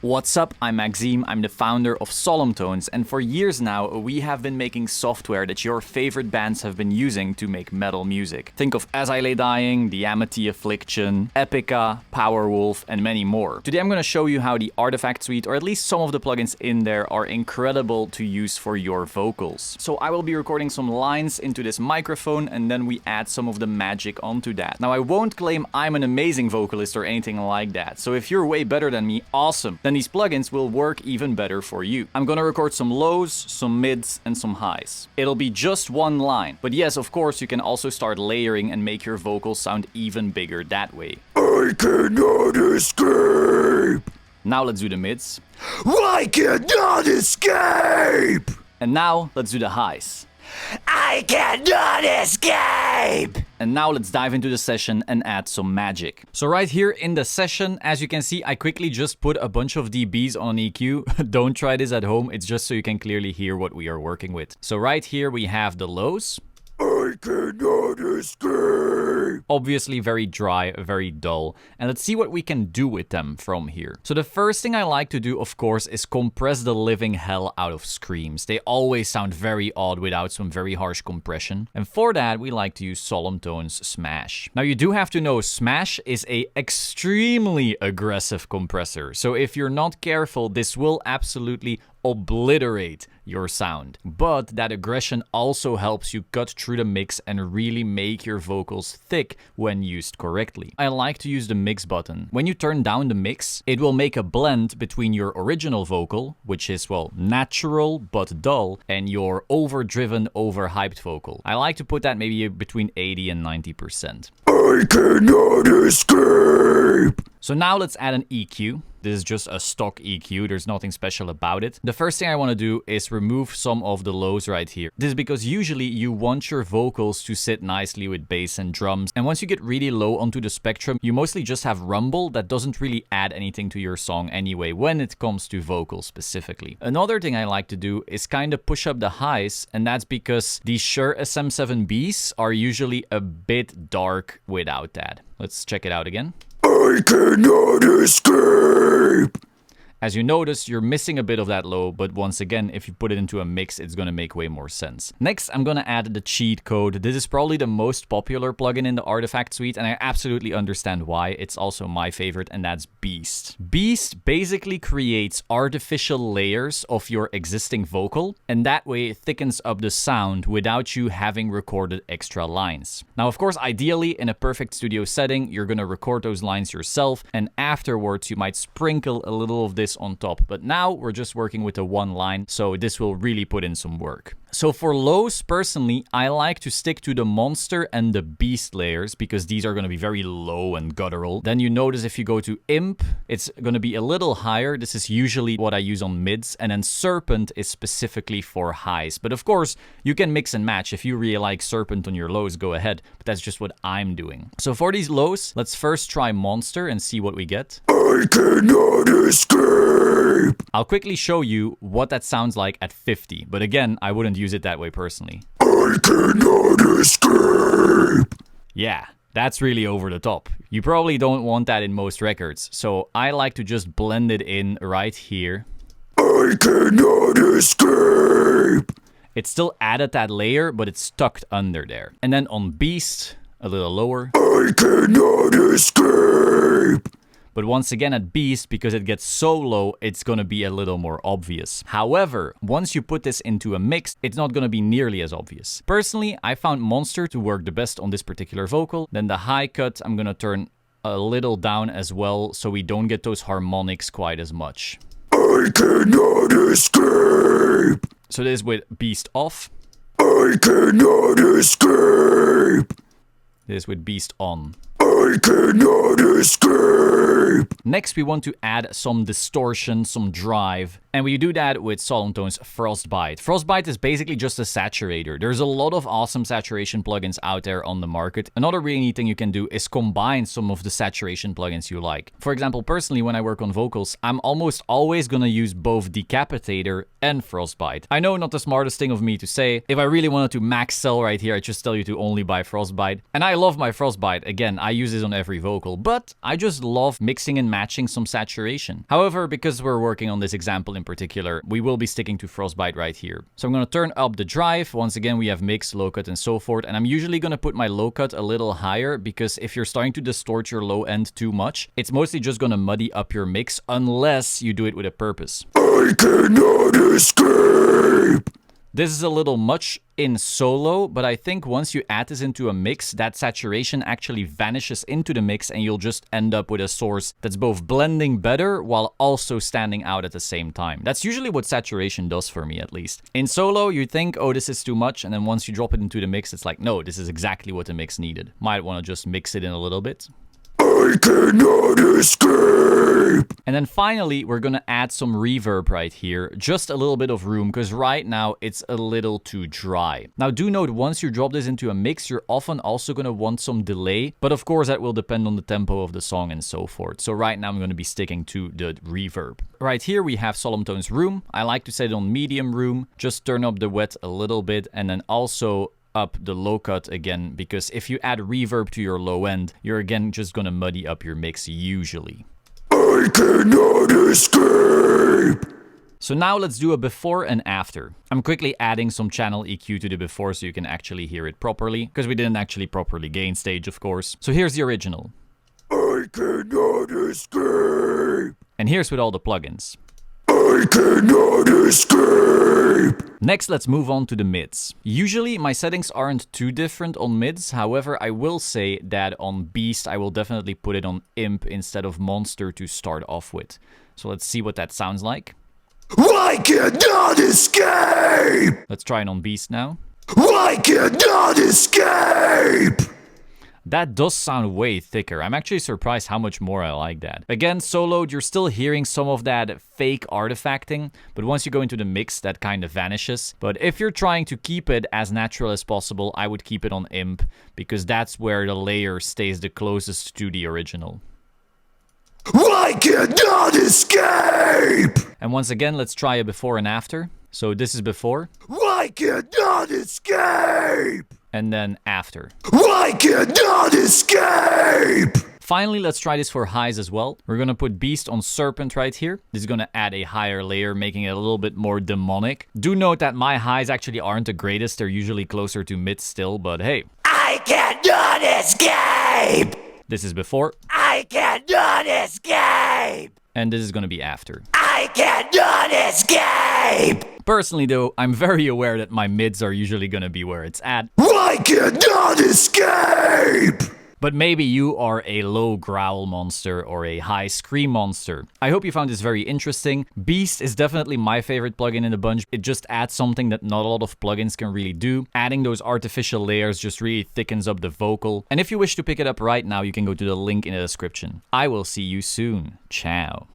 What's up, I'm Maxime, I'm the founder of Solemn, and for years now we have been making software that your favorite bands have been using to make metal music. Think of As I Lay Dying, The Amity Affliction, Epica, Powerwolf, and many more. Today I'm going to show you how the Artifact Suite, or at least some of the plugins in there, are incredible to use for your vocals. So I will be recording some lines into this microphone and then we add some of the magic onto that. Now I won't claim I'm an amazing vocalist or anything like that, so if you're way better than me, awesome. Then these plugins will work even better for you. I'm gonna record some lows, some mids, and some highs. It'll be just one line, but yes, of course, you can also start layering and make your vocals sound even bigger that way. I cannot escape! Now let's do the mids. I cannot escape! And now let's do the highs. I cannot escape! And now let's dive into the session and add some magic. So right here in the session, as you can see, I quickly just put a bunch of dBs on EQ. Don't try this at home, it's just so you can clearly hear what we are working with. So right here we have the lows. I cannot escape! Obviously very dry, very dull. And let's see what we can do with them from here. So the first thing I like to do, of course, is compress the living hell out of screams. They always sound very odd without some very harsh compression. And for that, we like to use Solemn Tones Smash. Now you do have to know Smash is a extremely aggressive compressor. So if you're not careful, this will absolutely obliterate your sound. But that aggression also helps you cut through the mix and really make your vocals thick when used correctly. I like to use the mix button. When you turn down the mix, it will make a blend between your original vocal, which is, well, natural but dull, and your overdriven, overhyped vocal. I like to put that maybe between 80 and 90%. I cannot escape! So now let's add an EQ. This is just a stock EQ, there's nothing special about it. The first thing I want to do is remove some of the lows right here. This is because usually you want your vocals to sit nicely with bass and drums. And once you get really low onto the spectrum, you mostly just have rumble that doesn't really add anything to your song anyway, when it comes to vocals specifically. Another thing I like to do is kind of push up the highs, and that's because these Shure SM7Bs are usually a bit dark without that. Let's check it out again. I cannot escape! As you notice, you're missing a bit of that low, but once again, if you put it into a mix, it's gonna make way more sense. Next, I'm gonna add the cheat code. This is probably the most popular plugin in the Artifact Suite, and I absolutely understand why. It's also my favorite, and that's Beast. Beast basically creates artificial layers of your existing vocal, and that way it thickens up the sound without you having recorded extra lines. Now, of course, ideally, in a perfect studio setting, you're gonna record those lines yourself, and afterwards, you might sprinkle a little of this on top, but now we're just working with the one line, so this will really put in some work. So for lows, personally, I like to stick to the monster and the beast layers because these are going to be very low and guttural. Then you notice if you go to imp, it's going to be a little higher. This is usually what I use on mids, and then serpent is specifically for highs. But of course, you can mix and match. If you really like serpent on your lows, go ahead, but that's just what I'm doing. So for these lows, let's first try monster and see what we get. I cannot escape! I'll quickly show you what that sounds like at 50, but again, I wouldn't use it that way personally. I cannot escape! Yeah, that's really over the top. You probably don't want that in most records, so I like to just blend it in right here. I cannot escape! It's still added that layer, but it's tucked under there. And then on Beast, a little lower. I cannot escape! But once again at Beast, because it gets so low, it's gonna be a little more obvious. However, once you put this into a mix, it's not gonna be nearly as obvious. Personally, I found Monster to work the best on this particular vocal. Then the high cut, I'm gonna turn a little down as well, so we don't get those harmonics quite as much. I cannot escape! So this is with Beast off. I cannot escape! This is with Beast on. I cannot escape! Next, we want to add some distortion, some drive And we do that with Solemn Tone's Frostbite. Frostbite is basically just a saturator. There's a lot of awesome saturation plugins out there on the market. Another really neat thing you can do is combine some of the saturation plugins you like. For example, personally, when I work on vocals, I'm almost always gonna use both Decapitator and Frostbite. I know, not the smartest thing of me to say. If I really wanted to max sell right here, I'd just tell you to only buy Frostbite. And I love my Frostbite. Again, I use this on every vocal, but I just love mixing and matching some saturation. However, because we're working on this example in particular, we will be sticking to Frostbite right here. So I'm going to turn up the drive. Once again, we have mix, low cut, and so forth. And I'm usually going to put my low cut a little higher because if you're starting to distort your low end too much, it's mostly just going to muddy up your mix unless you do it with a purpose. I cannot escape. This is a little much in solo, but I think once you add this into a mix, that saturation actually vanishes into the mix and you'll just end up with a source that's both blending better while also standing out at the same time. That's usually what saturation does for me, at least. In solo, you think, oh, this is too much, and then once you drop it into the mix, it's like, no, this is exactly what the mix needed. Might want to just mix it in a little bit. I cannot escape. And then finally, we're gonna add some reverb right here. Just a little bit of room, because right now it's a little too dry. Now do note, once you drop this into a mix, you're often also gonna want some delay. But of course, that will depend on the tempo of the song and so forth. So right now I'm gonna be sticking to the reverb. Right here we have Solemn Tone's room. I like to set it on medium room. Just turn up the wet a little bit, and then also up the low cut again, because if you add reverb to your low end, you're again just gonna muddy up your mix usually. I cannot escape. So now let's do a before and after. I'm quickly adding some channel EQ to the before so you can actually hear it properly, because we didn't actually properly gain stage, of course. So here's the original. I cannot escape. And here's with all the plugins. I cannot escape. Next, let's move on to the mids. Usually, my settings aren't too different on mids. However, I will say that on Beast, I will definitely put it on Imp instead of Monster to start off with. So let's see what that sounds like. I cannot escape. Let's try it on Beast now. I cannot escape. That does sound way thicker. I'm actually surprised how much more I like that. Again, soloed, you're still hearing some of that fake artifacting, but once you go into the mix, that kind of vanishes. But if you're trying to keep it as natural as possible, I would keep it on Imp, because that's where the layer stays the closest to the original. I cannot escape. And once again, let's try a before and after. So this is before. I cannot escape. And then after. I cannot escape. Finally, let's try this for highs as well. We're gonna put Beast on Serpent right here. This is gonna add a higher layer, making it a little bit more demonic. Do note that my highs actually aren't the greatest. They're usually closer to mid still, but hey. I cannot escape. This is before. I cannot escape. And this is gonna be after. I cannot escape. Personally though, I'm very aware that my mids are usually gonna be where it's at. I cannot escape. But maybe you are a low growl monster or a high scream monster. I hope you found this very interesting. Beast is definitely my favorite plugin in the bunch. It just adds something that not a lot of plugins can really do. Adding those artificial layers just really thickens up the vocal. And if you wish to pick it up right now, you can go to the link in the description. I will see you soon. Ciao.